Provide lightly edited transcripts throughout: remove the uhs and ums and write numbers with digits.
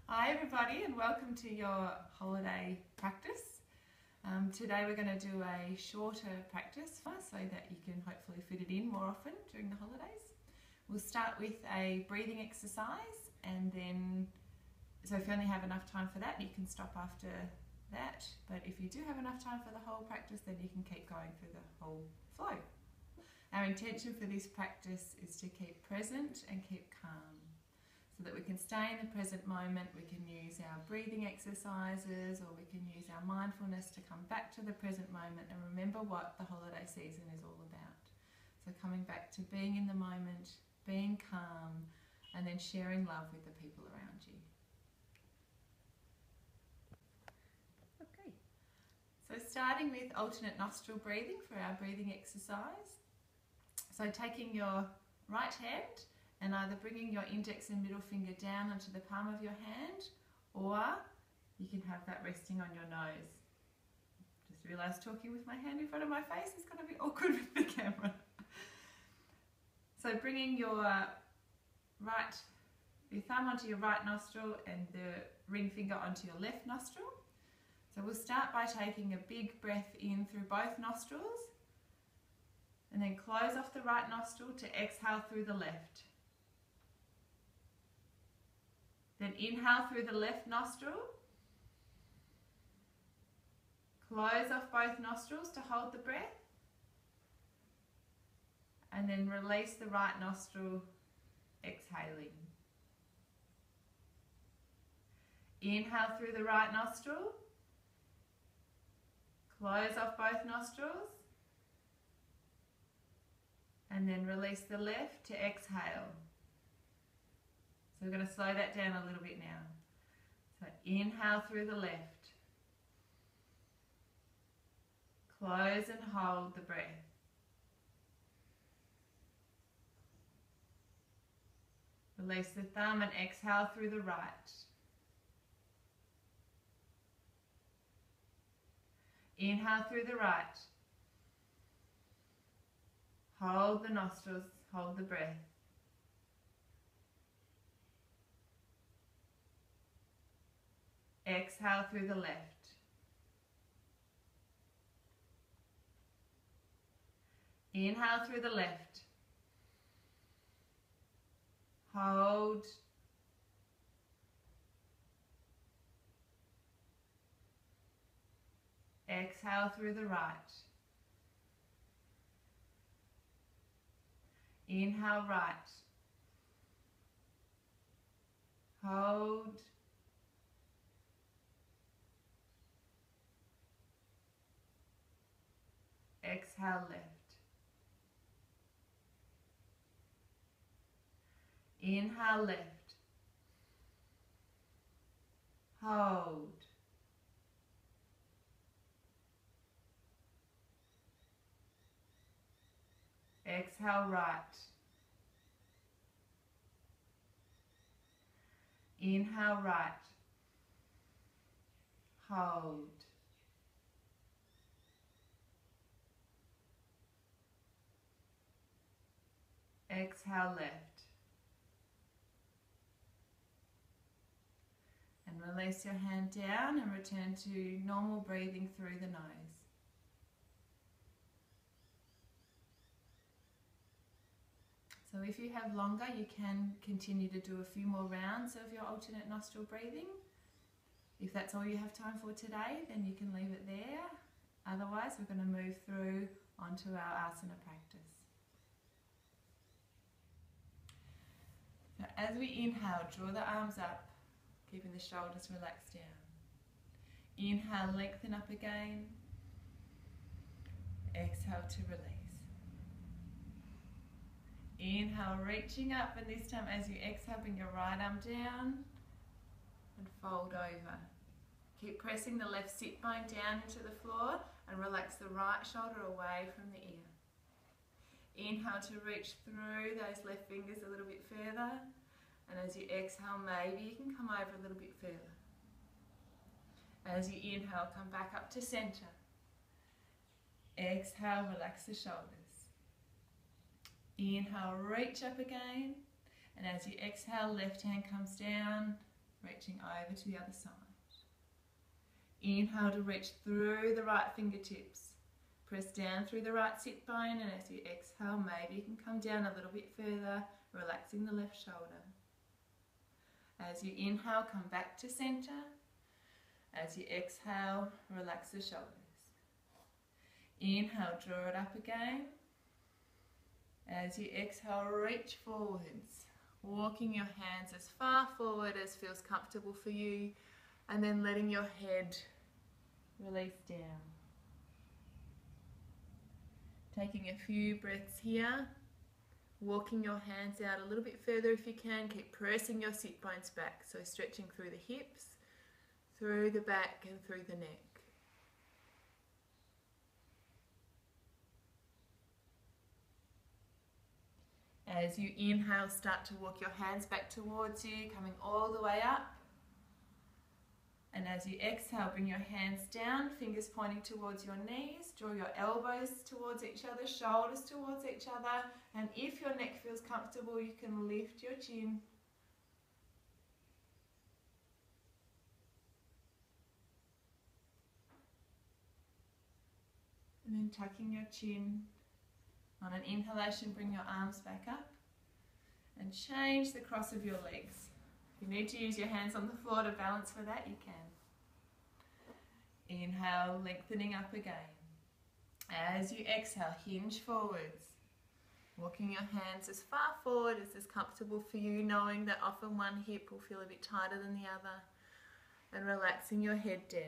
Hi everybody and welcome to your holiday practice. Today we're going to do a shorter practice so that you can hopefully fit it in more often during the holidays. We'll start with a breathing exercise and then, so if you only have enough time for that you can stop after that, but if you do have enough time for the whole practice then you can keep going through the whole flow. Our intention for this practice is to keep present and keep calm, so that we can stay in the present moment. We can use our breathing exercises or we can use our mindfulness to come back to the present moment and remember what the holiday season is all about. So coming back to being in the moment, being calm, and then sharing love with the people around you. Okay, so starting with alternate nostril breathing for our breathing exercise. So taking your right hand and either bringing your index and middle finger down onto the palm of your hand, or you can have that resting on your nose. Just realised talking with my hand in front of my face is going to be awkward with the camera. So bringing your thumb onto your right nostril and the ring finger onto your left nostril. So we'll start by taking a big breath in through both nostrils and then close off the right nostril to exhale through the left. Then inhale through the left nostril, close off both nostrils to hold the breath, and then release the right nostril, exhaling. Inhale through the right nostril, close off both nostrils, and then release the left to exhale. So we're going to slow that down a little bit now. So inhale through the left. Close and hold the breath. Release the thumb and exhale through the right. Inhale through the right. Hold the nostrils, hold the breath. Exhale through the left. Inhale through the left. Hold. Exhale through the right. Inhale right. Hold. Exhale left. Inhale left. Hold. Exhale right. Inhale right. Hold. Exhale left. And release your hand down and return to normal breathing through the nose. So if you have longer, you can continue to do a few more rounds of your alternate nostril breathing. If that's all you have time for today, then you can leave it there. Otherwise, we're going to move through onto our asana practice. So as we inhale, draw the arms up, keeping the shoulders relaxed down. Inhale, lengthen up again. Exhale to release. Inhale, reaching up, and this time as you exhale, bring your right arm down and fold over. Keep pressing the left sit bone down into the floor and relax the right shoulder away from the ear. Inhale to reach through those left fingers a little bit further, and as you exhale, maybe you can come over a little bit further. As you inhale, come back up to center. Exhale, relax the shoulders. Inhale, reach up again, and as you exhale, left hand comes down reaching over to the other side. Inhale to reach through the right fingertips. Press down through the right sit bone, and as you exhale, maybe you can come down a little bit further, relaxing the left shoulder. As you inhale, come back to center. As you exhale, relax the shoulders. Inhale, draw it up again. As you exhale, reach forwards, walking your hands as far forward as feels comfortable for you, and then letting your head release down. Taking a few breaths here, walking your hands out a little bit further if you can. Keep pressing your sit bones back, so stretching through the hips, through the back and through the neck. As you inhale, start to walk your hands back towards you, coming all the way up. And as you exhale, bring your hands down, fingers pointing towards your knees. Draw your elbows towards each other, shoulders towards each other. And if your neck feels comfortable, you can lift your chin. And then tucking your chin. On an inhalation, bring your arms back up. And change the cross of your legs. If you need to use your hands on the floor to balance for that, you can. Inhale, lengthening up again. As you exhale, hinge forwards. Walking your hands as far forward as is comfortable for you, knowing that often one hip will feel a bit tighter than the other. And relaxing your head down.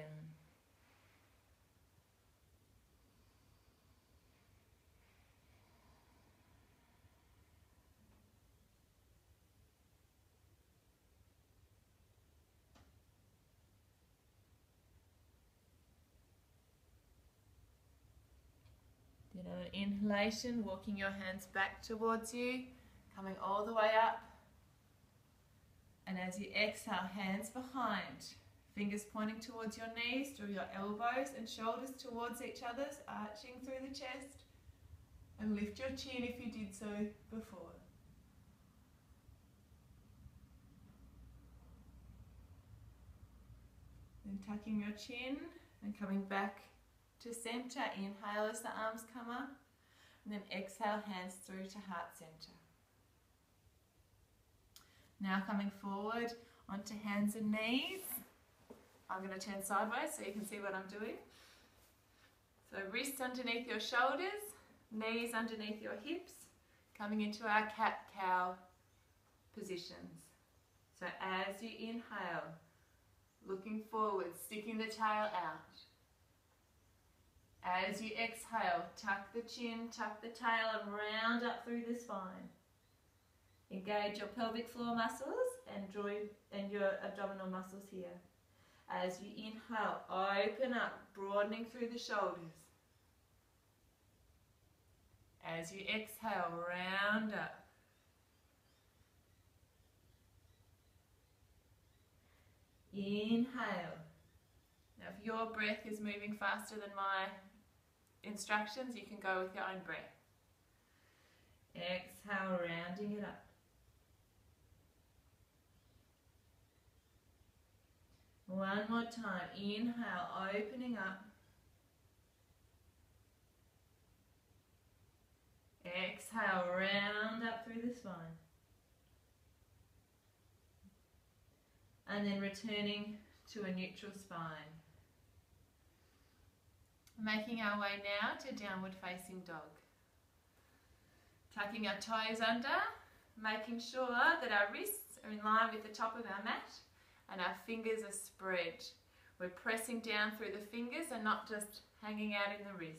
Then on an inhalation, walking your hands back towards you, coming all the way up. And as you exhale, hands behind, fingers pointing towards your knees, draw your elbows and shoulders towards each other, arching through the chest. And lift your chin if you did so before. Then tucking your chin and coming back to center. Inhale as the arms come up, and then exhale, hands through to heart center. Now coming forward onto hands and knees. I'm going to turn sideways so you can see what I'm doing. So wrists underneath your shoulders, knees underneath your hips, coming into our cat-cow positions. So as you inhale, looking forward, sticking the tail out. As you exhale, tuck the chin, tuck the tail and round up through the spine. Engage your pelvic floor muscles and your abdominal muscles here. As you inhale, open up, broadening through the shoulders. As you exhale, round up. Inhale. Now if your breath is moving faster than my instructions, you can go with your own breath. Exhale, rounding it up. One more time. Inhale, opening up. Exhale, round up through the spine. And then returning to a neutral spine. Making our way now to downward facing dog. Tucking our toes under, making sure that our wrists are in line with the top of our mat and our fingers are spread. We're pressing down through the fingers and not just hanging out in the wrists.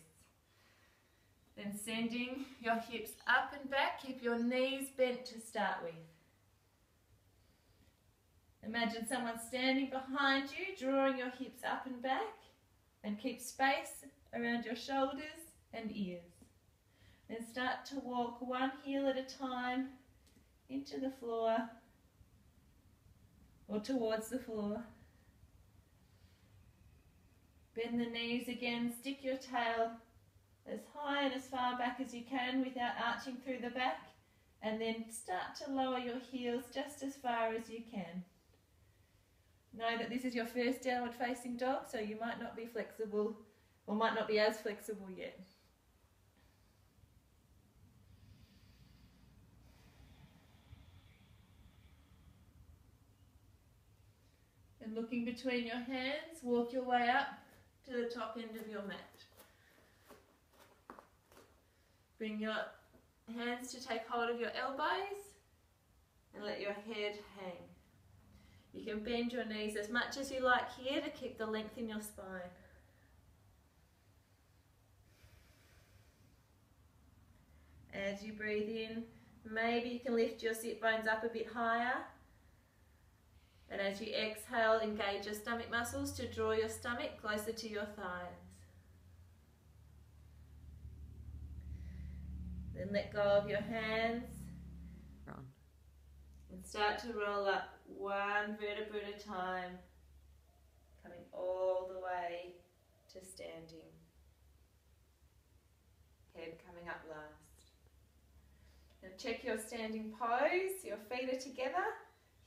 Then sending your hips up and back, keep your knees bent to start with. Imagine someone standing behind you, drawing your hips up and back, and keep space around your shoulders and ears. Then start to walk one heel at a time into the floor or towards the floor. Bend the knees again, stick your tail as high and as far back as you can without arching through the back, and then start to lower your heels just as far as you can. Know that this is your first downward facing dog, so you might not be flexible or might not be as flexible yet. And looking between your hands, walk your way up to the top end of your mat. Bring your hands to take hold of your elbows and let your head hang. You can bend your knees as much as you like here to keep the length in your spine. As you breathe in, maybe you can lift your sit bones up a bit higher. And as you exhale, engage your stomach muscles to draw your stomach closer to your thighs. Then let go of your hands. And start to roll up one vertebra at a time, coming all the way to standing. Head coming up last. Now check your standing pose. Your feet are together.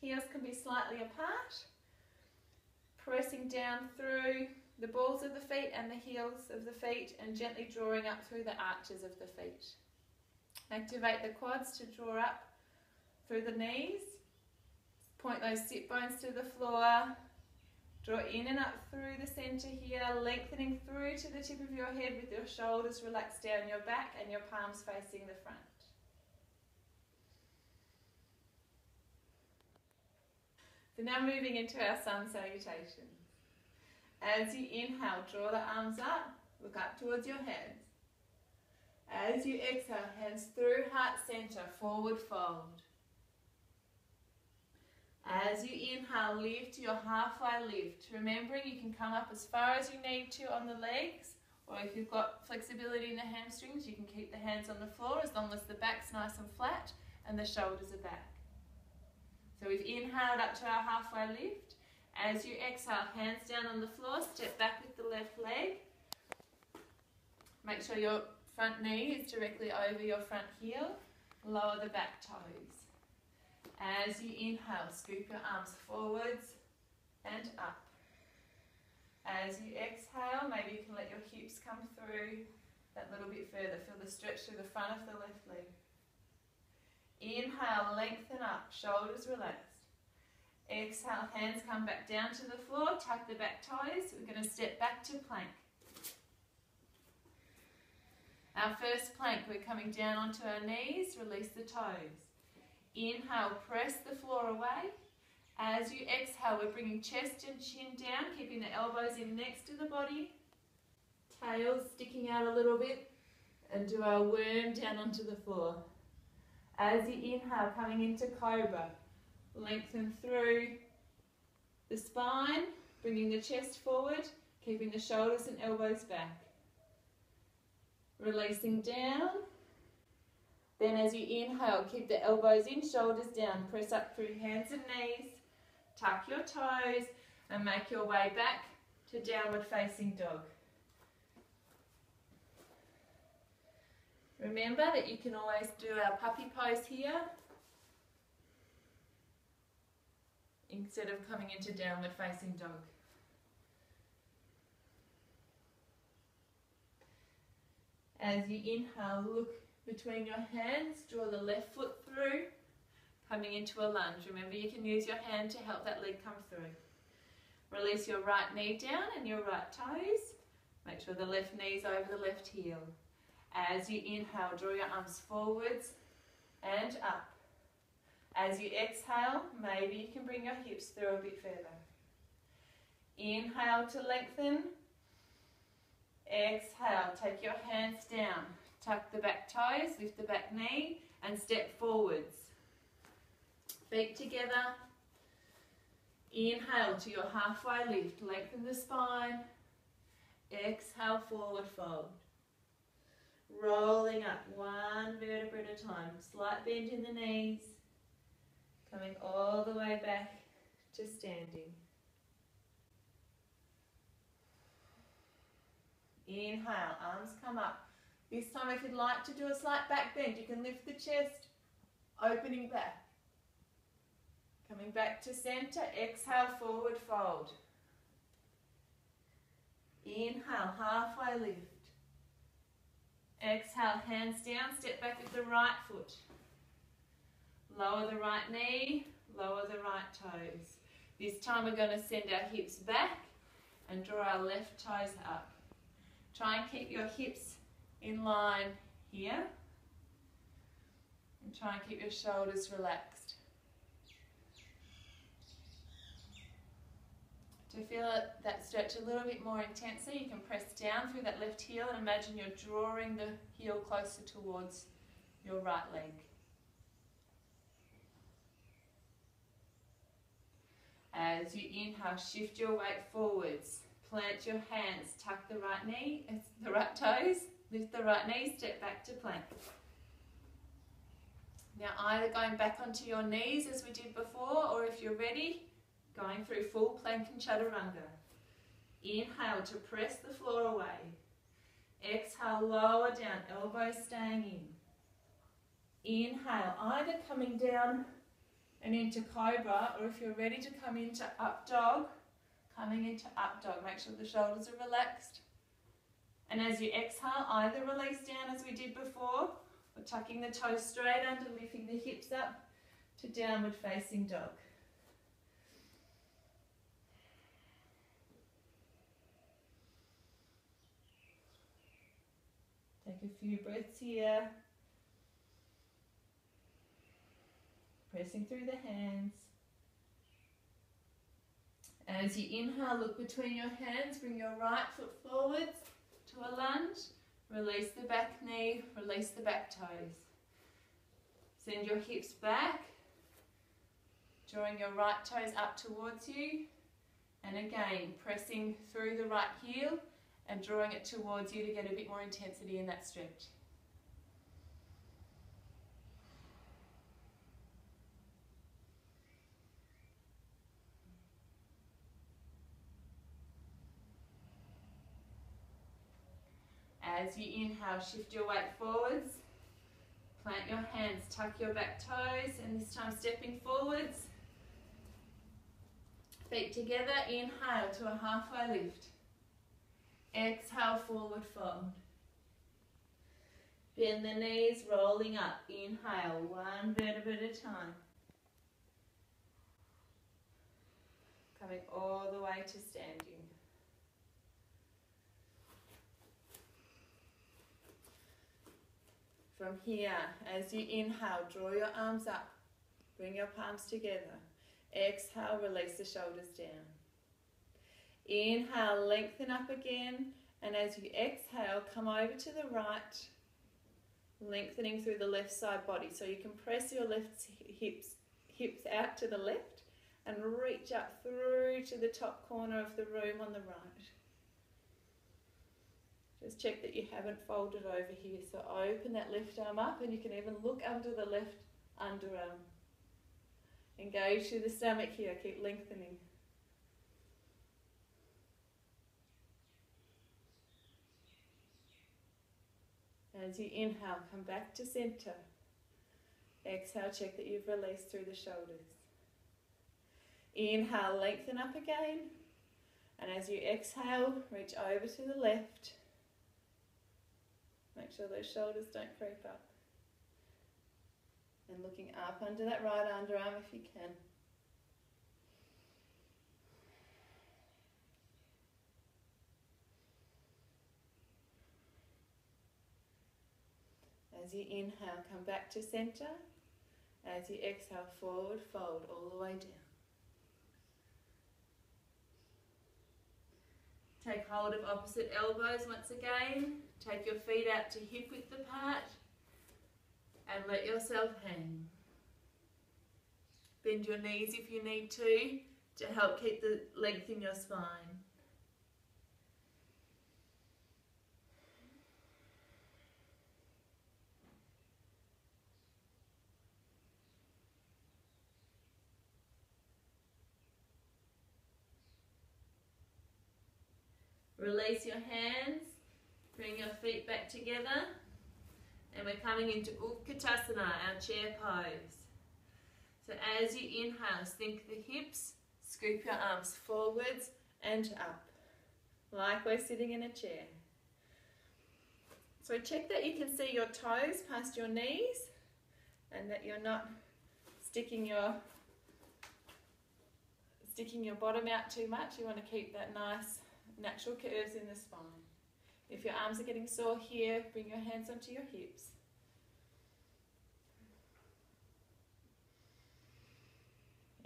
Heels can be slightly apart. Pressing down through the balls of the feet and the heels of the feet and gently drawing up through the arches of the feet. Activate the quads to draw up through the knees. Point those sit bones to the floor. Draw in and up through the centre here, lengthening through to the tip of your head with your shoulders relaxed down your back and your palms facing the front. So now moving into our sun salutation. As you inhale, draw the arms up, look up towards your hands. As you exhale, hands through heart center, forward fold. As you inhale, lift to your halfway lift. Remembering you can come up as far as you need to on the legs, or if you've got flexibility in the hamstrings, you can keep the hands on the floor as long as the back's nice and flat and the shoulders are back. So we've inhaled up to our halfway lift. As you exhale, hands down on the floor, step back with the left leg. Make sure your front knee is directly over your front heel. Lower the back toes. As you inhale, scoop your arms forwards and up. As you exhale, maybe you can let your hips come through that little bit further. Feel the stretch through the front of the left leg. Inhale, lengthen up, shoulders relaxed. Exhale, hands come back down to the floor, tuck the back toes. We're going to step back to plank. Our first plank, we're coming down onto our knees, release the toes. Inhale, press the floor away. As you exhale, we're bringing chest and chin down, keeping the elbows in next to the body. Tails sticking out a little bit, and do our worm down onto the floor. As you inhale, coming into cobra, lengthen through the spine, bringing the chest forward, keeping the shoulders and elbows back. Releasing down. Then as you inhale, keep the elbows in, shoulders down, press up through hands and knees, tuck your toes and make your way back to downward facing dog. Remember that you can always do our puppy pose here instead of coming into downward facing dog. As you inhale, look between your hands, draw the left foot through, coming into a lunge. Remember you can use your hand to help that leg come through. Release your right knee down and your right toes. Make sure the left knee's over the left heel. As you inhale, draw your arms forwards and up. As you exhale, maybe you can bring your hips through a bit further. Inhale to lengthen. Exhale, take your hands down. Tuck the back toes, lift the back knee and step forwards. Feet together. Inhale to your halfway lift, lengthen the spine. Exhale, forward fold. Rolling up one vertebra at a time. Slight bend in the knees. Coming all the way back to standing. Inhale, arms come up. This time if you'd like to do a slight back bend, you can lift the chest, opening back. Coming back to center, exhale, forward fold. Inhale, halfway lift. Exhale, hands down, step back with the right foot. Lower the right knee, lower the right toes. This time we're going to send our hips back and draw our left toes up. Try and keep your hips in line here. And try and keep your shoulders relaxed. To feel that stretch a little bit more intensely, you can press down through that left heel and imagine you're drawing the heel closer towards your right leg. As you inhale, shift your weight forwards. Plant your hands, tuck the right knee, the right toes, lift the right knee, step back to plank. Now either going back onto your knees as we did before, or if you're ready, going through full plank and chaturanga. Inhale to press the floor away. Exhale, lower down, elbows staying in. Inhale, either coming down and into cobra, or if you're ready to come into up dog, coming into up dog. Make sure the shoulders are relaxed. And as you exhale, either release down as we did before, or tucking the toes straight under, lifting the hips up to downward facing dog. Take a few breaths here. Pressing through the hands. As you inhale, look between your hands, bring your right foot forwards to a lunge. Release the back knee, release the back toes. Send your hips back, drawing your right toes up towards you. And again, pressing through the right heel and drawing it towards you to get a bit more intensity in that stretch. As you inhale, shift your weight forwards. Plant your hands, tuck your back toes, and this time stepping forwards. Feet together, inhale to a halfway lift. Exhale, forward fold. Bend the knees, rolling up. Inhale, one vertebra at a time. Coming all the way to standing. From here, as you inhale, draw your arms up. Bring your palms together. Exhale, release the shoulders down. Inhale, lengthen up again. And as you exhale, come over to the right, lengthening through the left side body. So you can press your left hips out to the left and reach up through to the top corner of the room on the right. Just check that you haven't folded over here. So open that left arm up, and you can even look under the left underarm. Engage through the stomach here, keep lengthening. As you inhale, come back to center. Exhale, check that you've released through the shoulders. Inhale, lengthen up again. And as you exhale, reach over to the left. Make sure those shoulders don't creep up. And looking up under that right underarm if you can. As you inhale, come back to center. As you exhale, forward fold all the way down. Take hold of opposite elbows once again. Take your feet out to hip width apart and let yourself hang. Bend your knees if you need to help keep the length in your spine. Release your hands, bring your feet back together, and we're coming into Utkatasana, our chair pose. So as you inhale, sink the hips, scoop your arms forwards and up, like we're sitting in a chair. So check that you can see your toes past your knees and that you're not sticking your bottom out too much. You want to keep that nice natural curves in the spine. If your arms are getting sore here, bring your hands onto your hips.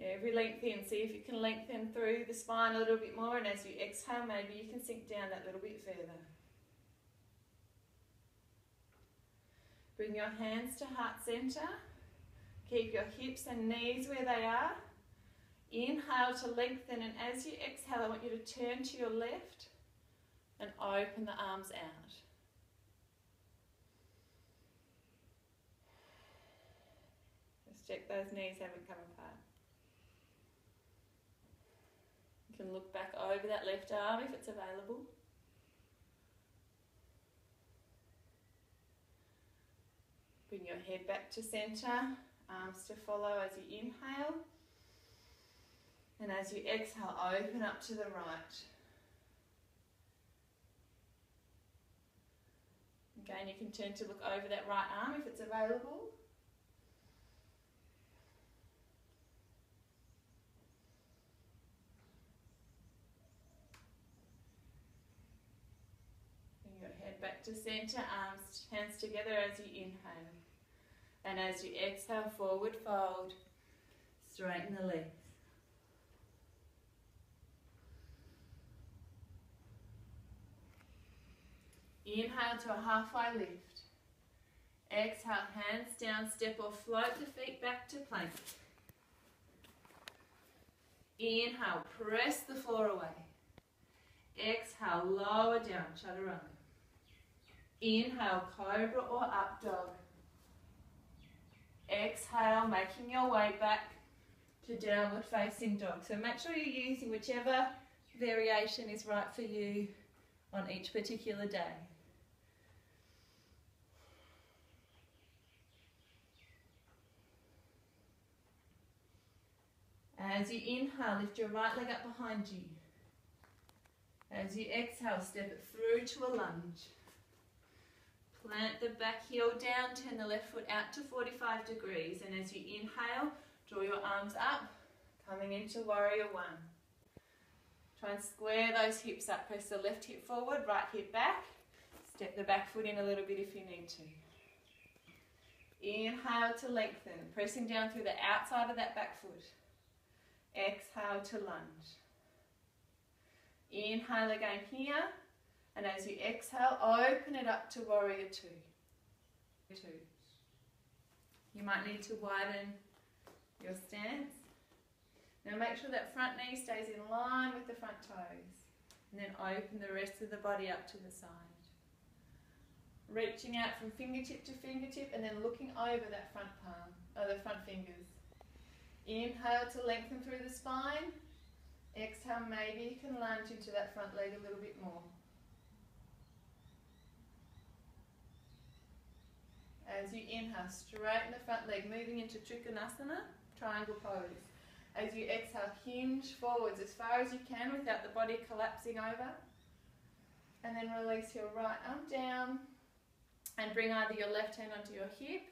Every length in, see if you can lengthen through the spine a little bit more, and as you exhale, maybe you can sink down that little bit further. Bring your hands to heart center. Keep your hips and knees where they are. Inhale to lengthen, and as you exhale, I want you to turn to your left and open the arms out. Just check those knees haven't come apart. You can look back over that left arm if it's available. Bring your head back to center, arms to follow as you inhale. And as you exhale, open up to the right. Again, you can turn to look over that right arm if it's available. Bring your head back to center, arms, hands together as you inhale. And as you exhale, forward fold, straighten the legs. Inhale to a halfway lift. Exhale, hands down, step or float the feet back to plank. Inhale, press the floor away. Exhale, lower down, chaturanga. Inhale, cobra or up dog. Exhale, making your way back to downward facing dog. So make sure you're using whichever variation is right for you on each particular day. As you inhale, lift your right leg up behind you. As you exhale, step it through to a lunge. Plant the back heel down, turn the left foot out to 45 degrees. And as you inhale, draw your arms up, coming into warrior one. Try and square those hips up. Press the left hip forward, right hip back. Step the back foot in a little bit if you need to. Inhale to lengthen, pressing down through the outside of that back foot. Exhale to lunge. Inhale again here, and as you exhale, open it up to warrior two. You might need to widen your stance. Now make sure that front knee stays in line with the front toes, and then open the rest of the body up to the side. Reaching out from fingertip to fingertip, and then looking over that front palm, or the front fingers. Inhale to lengthen through the spine. Exhale, maybe you can lunge into that front leg a little bit more. As you inhale, straighten the front leg, moving into Trikonasana, triangle pose. As you exhale, hinge forwards as far as you can without the body collapsing over. And then release your right arm down and bring either your left hand onto your hip,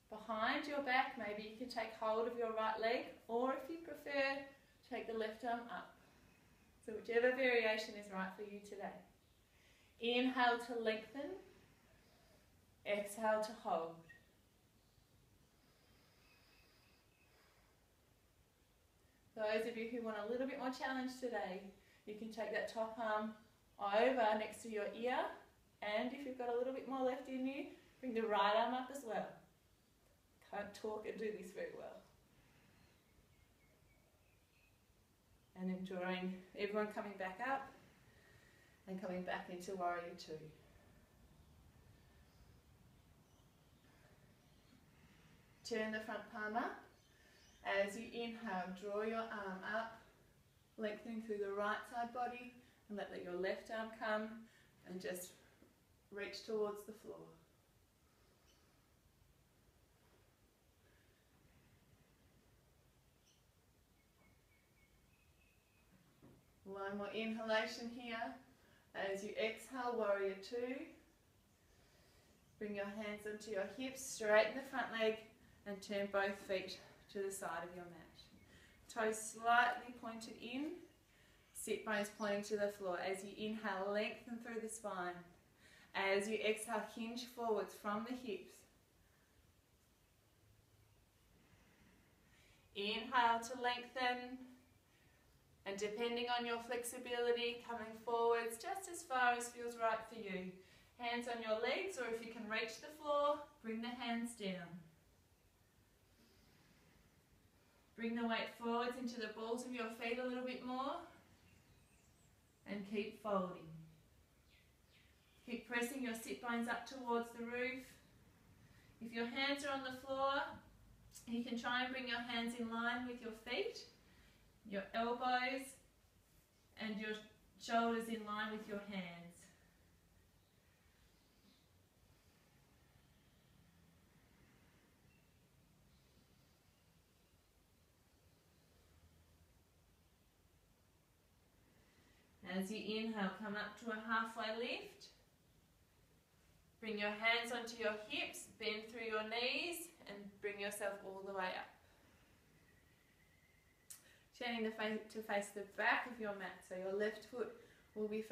behind your back. Maybe you can take hold of your right leg, or if you prefer, take the left arm up. So whichever variation is right for you today. Inhale to lengthen. Exhale to hold. Those of you who want a little bit more challenge today, you can take that top arm over next to your ear, and if you've got a little bit more left in you, bring the right arm up as well. Can't talk and do this very well. And enjoying everyone coming back up and coming back into warrior two. Turn the front palm up. As you inhale, draw your arm up, lengthening through the right side body, and let your left arm come and just reach towards the floor. One more inhalation here. As you exhale, warrior two. Bring your hands onto your hips, straighten the front leg and turn both feet to the side of your mat. Toes slightly pointed in, sit bones pointing to the floor. As you inhale, lengthen through the spine. As you exhale, hinge forwards from the hips. Inhale to lengthen, and depending on your flexibility, coming forwards just as far as feels right for you. Hands on your legs, or if you can reach the floor, bring the hands down. Bring the weight forwards into the balls of your feet a little bit more, and keep folding. Keep pressing your sit bones up towards the roof. If your hands are on the floor, you can try and bring your hands in line with your feet, your elbows and your shoulders in line with your hands. As you inhale, come up to a halfway lift. Bring your hands onto your hips, bend through your knees and bring yourself all the way up. Turning to face the back of your mat, so your left foot will be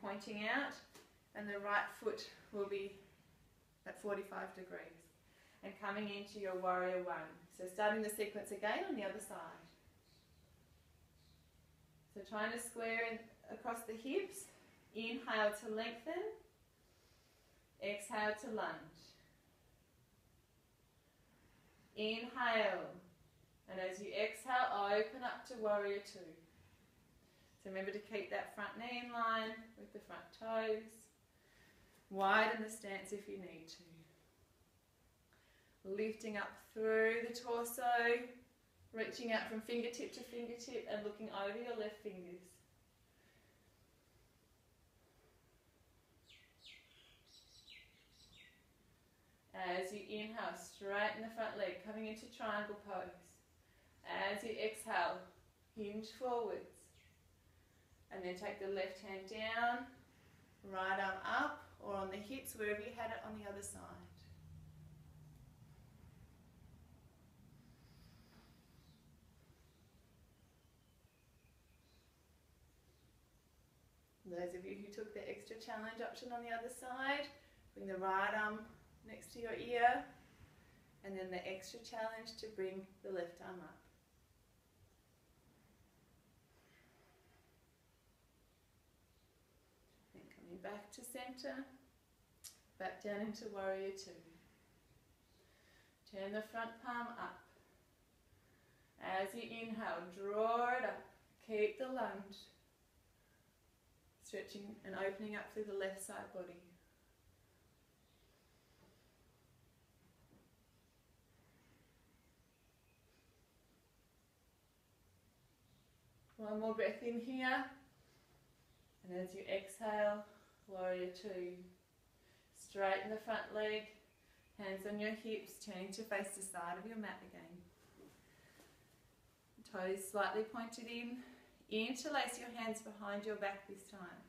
pointing out and the right foot will be at 45 degrees. And coming into your warrior one. So starting the sequence again on the other side. So trying to square in across the hips, inhale to lengthen, exhale to lunge. Inhale, and as you exhale, open up to warrior two. So remember to keep that front knee in line with the front toes. Widen the stance if you need to. Lifting up through the torso, reaching out from fingertip to fingertip and looking over your left fingers. As you inhale, straighten the front leg, coming into triangle pose. As you exhale, hinge forwards. And then take the left hand down, right arm up, or on the hips, wherever you had it on the other side. Those of you who took the extra challenge option on the other side, bring the right arm next to your ear, and then the extra challenge to bring the left arm up. Then coming back to center, back down into warrior two. Turn the front palm up. As you inhale, draw it up, keep the lunge. Stretching and opening up through the left side body. One more breath in here. And as you exhale, warrior two. Straighten the front leg, hands on your hips, turning to face the side of your mat again. Toes slightly pointed in. Interlace your hands behind your back this time.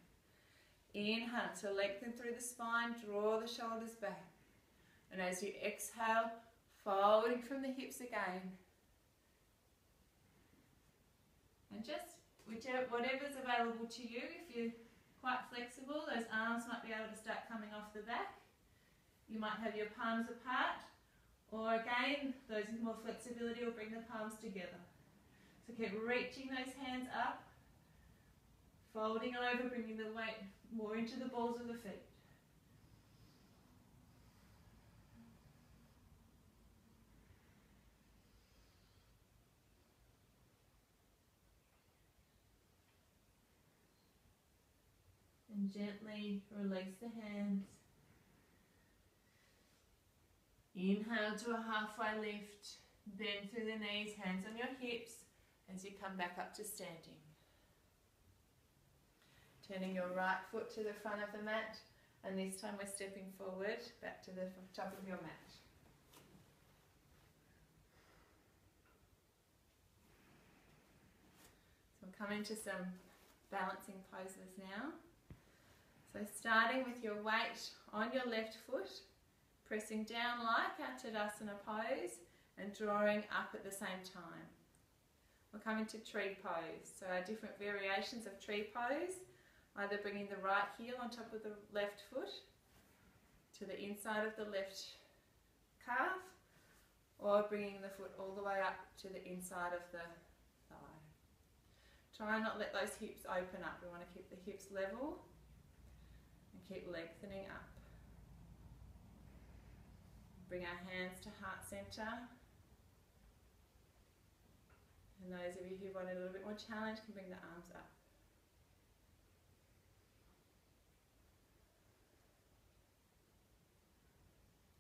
Inhale to lengthen through the spine, draw the shoulders back. And as you exhale, folding from the hips again. And just whatever's available to you. If you're quite flexible, those arms might be able to start coming off the back. You might have your palms apart, or again, those with more flexibility will bring the palms together. So keep reaching those hands up, folding over, bringing the weight more into the balls of the feet. And gently release the hands. Inhale to a halfway lift, bend through the knees, hands on your hips as you come back up to standing. Turning your right foot to the front of the mat, and this time we're stepping forward back to the top of your mat. We'll come into some balancing poses now. So starting with your weight on your left foot, pressing down like our Tadasana pose and drawing up at the same time. We'll come into tree pose. So our different variations of tree pose, either bringing the right heel on top of the left foot to the inside of the left calf, or bringing the foot all the way up to the inside of the thigh. Try and not let those hips open up. We want to keep the hips level and keep lengthening up. Bring our hands to heart center. And those of you who want a little bit more challenge can bring the arms up.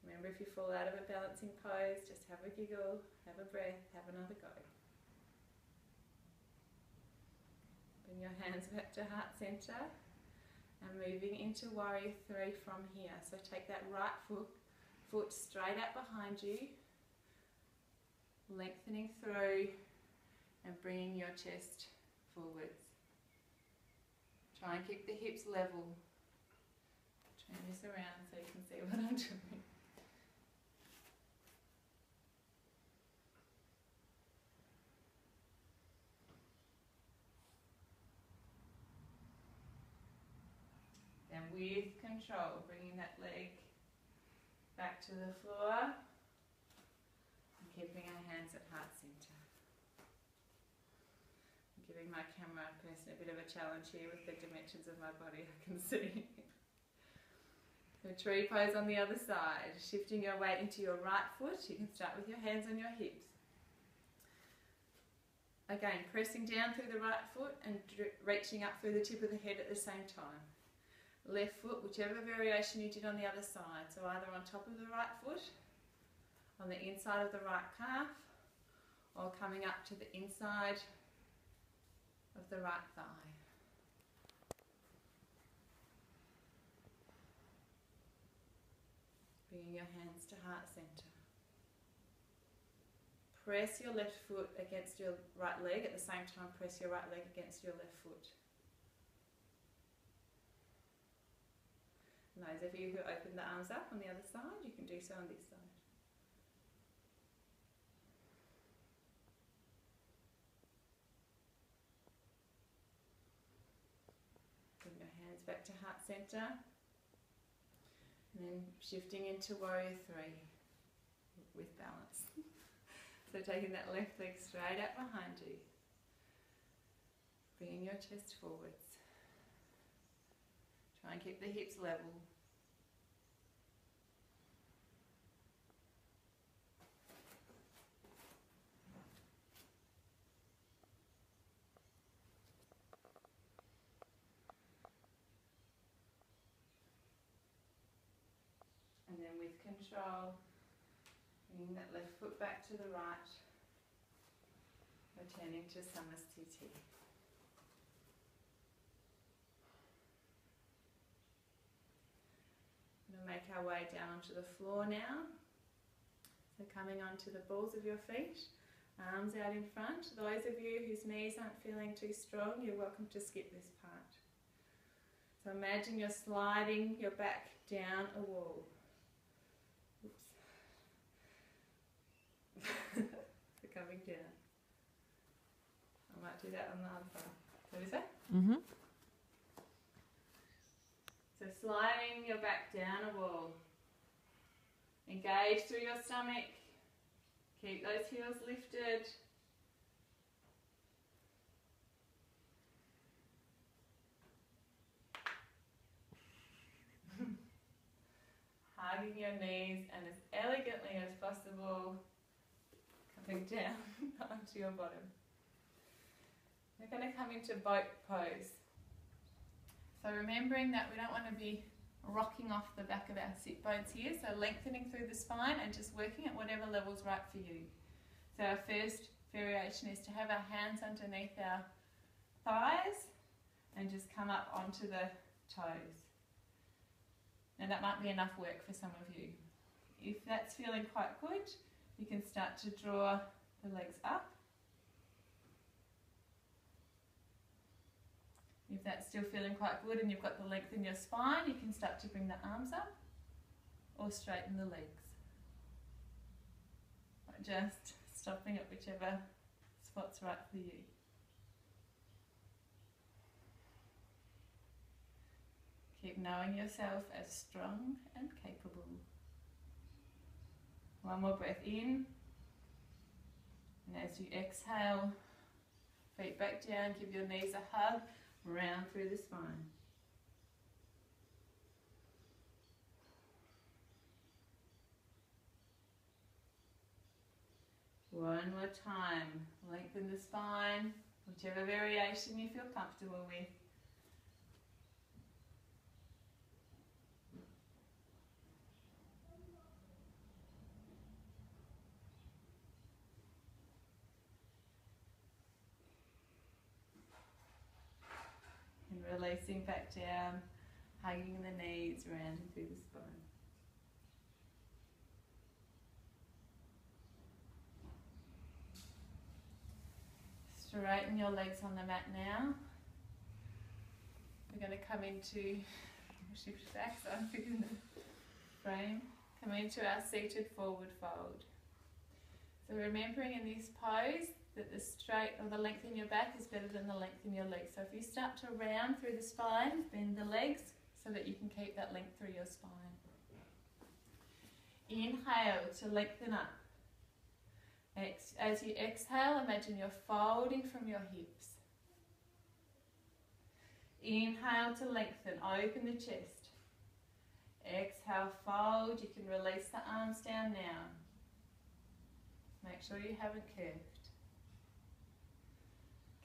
Remember, if you fall out of a balancing pose, just have a giggle, have a breath, have another go. Bring your hands back to heart center and moving into warrior three from here. So take that right foot straight out behind you, lengthening through and bringing your chest forwards. Try and keep the hips level. Turn this around so you can see what I'm doing. Then with control, bringing that leg back to the floor and keeping our hands at heart center. I'm giving my camera person a bit of a challenge here with the dimensions of my body, I can see. So tree pose on the other side, shifting your weight into your right foot. You can start with your hands on your hips. Again, pressing down through the right foot and reaching up through the tip of the head at the same time. Left foot, whichever variation you did on the other side. So either on top of the right foot, on the inside of the right calf, or coming up to the inside of the right thigh. Bringing your hands to heart center. Press your left foot against your right leg. At the same time, press your right leg against your left foot. And those of you who open the arms up on the other side, you can do so on this side. Bring your hands back to heart center. And then shifting into warrior three with balance. So taking that left leg straight out behind you. Bringing your chest forwards. Try and keep the hips level. And then with control, bringing that left foot back to the right, returning to Samasthiti. We're going to make our way down onto the floor now. So coming onto the balls of your feet, arms out in front. Those of you whose knees aren't feeling too strong, you're welcome to skip this part. So imagine you're sliding your back down a wall. Oops. So coming down. I might do that on the other side. What is that? Mm-hmm. So sliding your back down a wall. Engage through your stomach. Keep those heels lifted. Hugging your knees and as elegantly as possible coming down onto your bottom. We're going to come into boat pose. So remembering that we don't want to be rocking off the back of our sit bones here, so lengthening through the spine and just working at whatever level's right for you. So our first variation is to have our hands underneath our thighs and just come up onto the toes. And that might be enough work for some of you. If that's feeling quite good, you can start to draw the legs up. If that's still feeling quite good and you've got the length in your spine, you can start to bring the arms up or straighten the legs. Just stopping at whichever spot's right for you. Keep knowing yourself as strong and capable. One more breath in. And as you exhale, feet back down, give your knees a hug, round through the spine. One more time. Lengthen the spine, whichever variation you feel comfortable with. And releasing back down, hugging the knees, rounding through the spine. Straighten your legs on the mat now. We're going to come into, shift back so I'm fitting the frame, come into our seated forward fold. So remembering in this pose that the straight or the length in your back is better than the length in your legs. So if you start to round through the spine, bend the legs so that you can keep that length through your spine. Inhale to lengthen up. As you exhale, imagine you're folding from your hips. Inhale to lengthen, open the chest. Exhale, fold. You can release the arms down now. Make sure you haven't curved.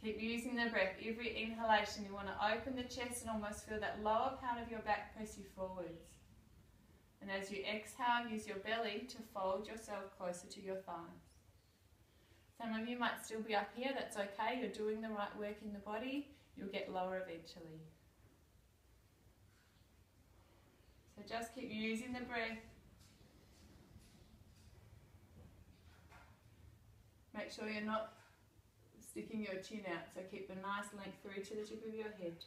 Keep using the breath. Every inhalation, you want to open the chest and almost feel that lower part of your back press you forwards. And as you exhale, use your belly to fold yourself closer to your thighs. Some of you might still be up here, that's okay, you're doing the right work in the body, you'll get lower eventually. So just keep using the breath. Make sure you're not sticking your chin out, so keep a nice length through to the tip of your head.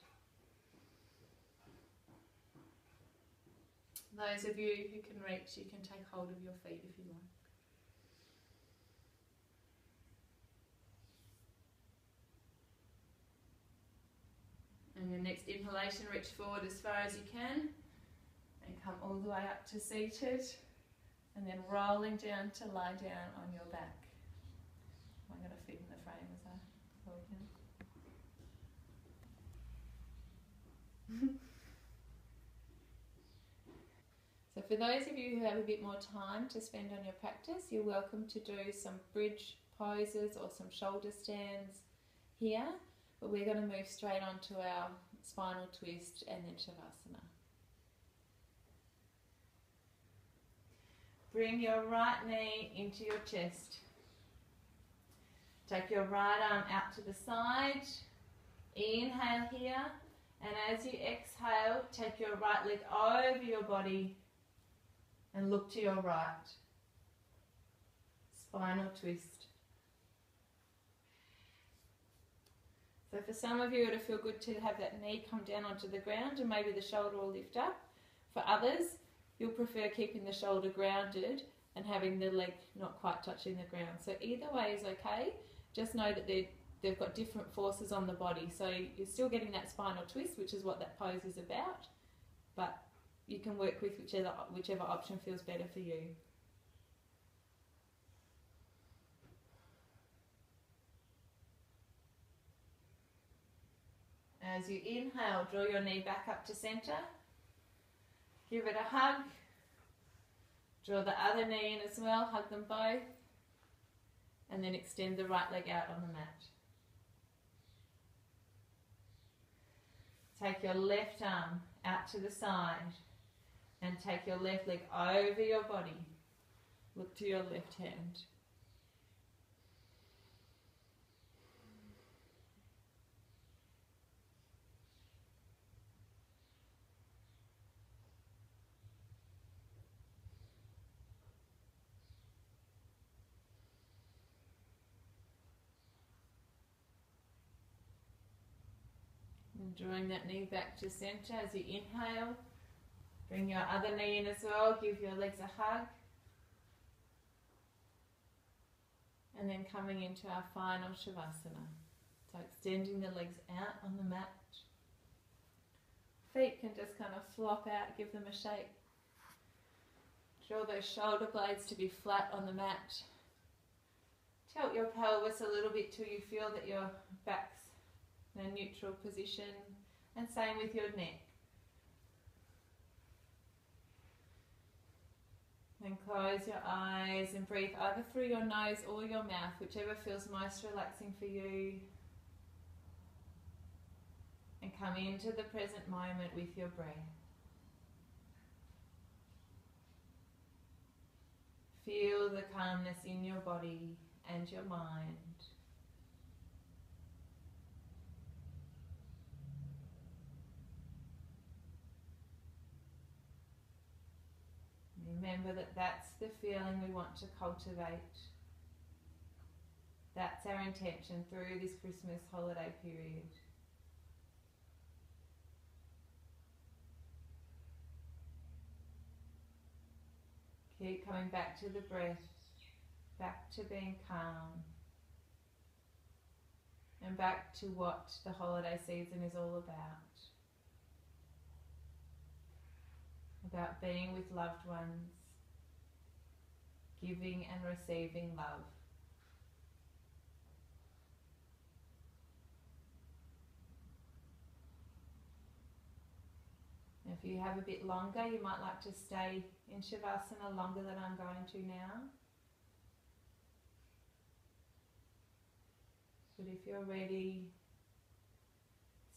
Those of you who can reach, you can take hold of your feet if you like. And your next inhalation, reach forward as far as you can and come all the way up to seated and then rolling down to lie down on your back. I'm going to fit in the frame as I can. So for those of you who have a bit more time to spend on your practice, you're welcome to do some bridge poses or some shoulder stands here. But we're going to move straight on to our spinal twist and then Shavasana. Bring your right knee into your chest. Take your right arm out to the side. Inhale here. And as you exhale, take your right leg over your body and look to your right. Spinal twist. So for some of you it'll feel good to have that knee come down onto the ground and maybe the shoulder will lift up. For others, you'll prefer keeping the shoulder grounded and having the leg not quite touching the ground. So either way is okay. Just know that they've got different forces on the body. So you're still getting that spinal twist, which is what that pose is about, but you can work with whichever option feels better for you. As you inhale, draw your knee back up to center. Give it a hug. Draw the other knee in as well, hug them both. And then extend the right leg out on the mat. Take your left arm out to the side and take your left leg over your body. Look to your left hand. And drawing that knee back to center as you inhale. Bring your other knee in as well. Give your legs a hug. And then coming into our final Shavasana. So extending the legs out on the mat. Feet can just kind of flop out, give them a shake. Draw those shoulder blades to be flat on the mat. Tilt your pelvis a little bit till you feel that your back's in a neutral position, and same with your neck. Then close your eyes and breathe either through your nose or your mouth, whichever feels most relaxing for you. And come into the present moment with your breath. Feel the calmness in your body and your mind. Remember that that's the feeling we want to cultivate. That's our intention through this Christmas holiday period. Keep coming back to the breath, back to being calm, and back to what the holiday season is all about. About being with loved ones, giving and receiving love. If you have a bit longer, you might like to stay in Shavasana longer than I'm going to now. But if you're ready,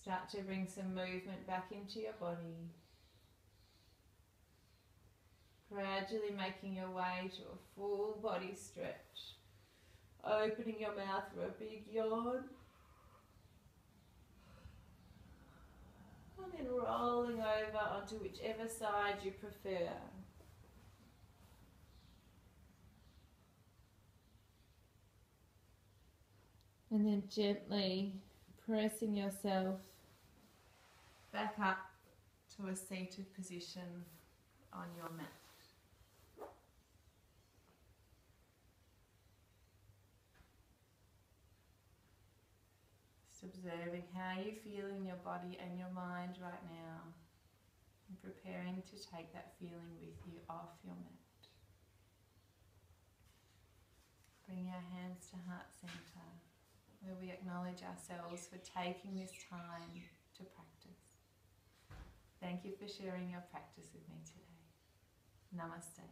start to bring some movement back into your body. Gradually making your way to a full body stretch. Opening your mouth for a big yawn. And then rolling over onto whichever side you prefer. And then gently pressing yourself back up to a seated position on your mat. Observing how you feel in your body and your mind right now, and preparing to take that feeling with you off your mat. Bring your hands to heart center, where we acknowledge ourselves for taking this time to practice. Thank you for sharing your practice with me today. Namaste.